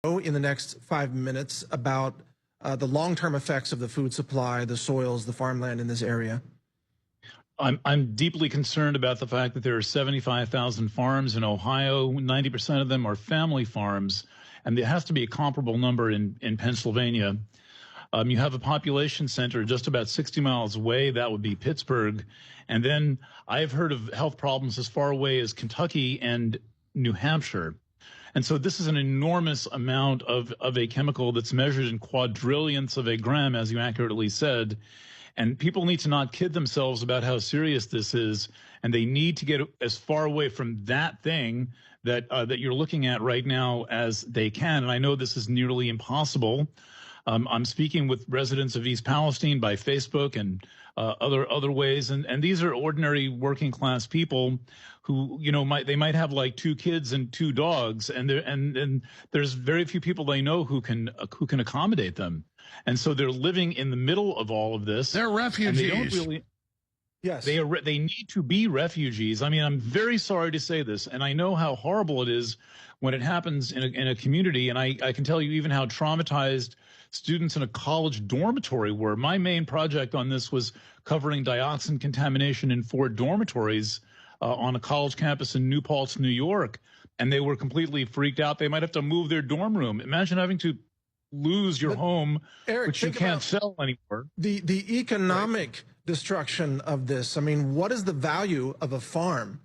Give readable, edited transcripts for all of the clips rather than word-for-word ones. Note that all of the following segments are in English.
in the next 5 minutes about the long-term effects of the food supply, the soils, the farmland in this area? I'm deeply concerned about the fact that there are 75,000 farms in Ohio. 90% of them are family farms, and there has to be a comparable number in Pennsylvania. You have a population center just about 60 miles away. That would be Pittsburgh. And then I've heard of health problems as far away as Kentucky and New Hampshire. And so this is an enormous amount of a chemical that's measured in quadrillionths of a gram, as you accurately said. And people need to not kid themselves about how serious this is, and they need to get as far away from that thing that you're looking at right now as they can. And I know this is nearly impossible. I'm speaking with residents of East Palestine by Facebook and other ways, and these are ordinary working class people who, you know, they might have like 2 kids and 2 dogs, and there's very few people they know who can accommodate them, and so they're living in the middle of all of this. They're refugees. They don't really. Yes, they need to be refugees. I mean, I'm very sorry to say this, and I know how horrible it is when it happens in a community, and I can tell you even how traumatized students in a college dormitory were. My main project on this was covering dioxin contamination in 4 dormitories on a college campus in New Paltz, New York, and they were completely freaked out. They might have to move their dorm room. Imagine having to lose your home, Eric, which you can't sell anymore. The economic destruction of this. I mean, what is the value of a farm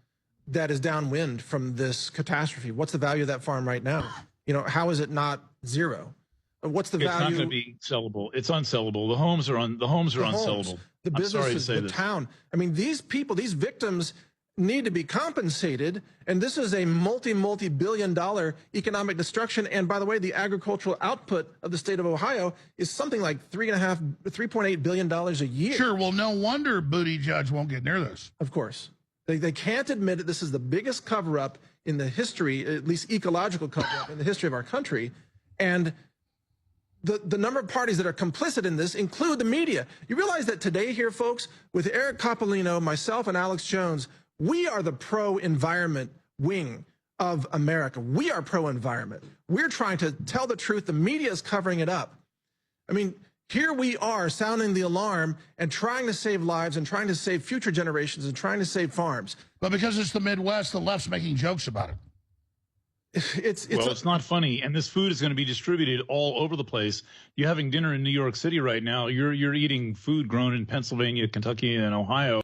that is downwind from this catastrophe? What's the value of that farm right now? You know, how is it not zero? What's the value? It's not going to be sellable. It's unsellable. The homes are unsellable. The businesses, the town. I mean, these people, these victims need to be compensated. And this is a multi-billion-dollar economic destruction. And by the way, the agricultural output of the state of Ohio is something like $3.8 billion a year. Sure. Well, no wonder Buttigieg won't get near this. Of course. They can't admit it. This is the biggest cover-up in the history, at least ecological cover-up in the history of our country. And the number of parties that are complicit in this include the media. You realize that today here, folks, with Eric Coppolino, myself, and Alex Jones, we are the pro-environment wing of America. We are pro-environment. We're trying to tell the truth. The media is covering it up. I mean, here we are sounding the alarm and trying to save lives and trying to save future generations and trying to save farms. But because it's the Midwest, the left's making jokes about it. It's not funny, and this food is going to be distributed all over the place. You're having dinner in New York City right now. You're eating food grown in Pennsylvania, Kentucky, and Ohio.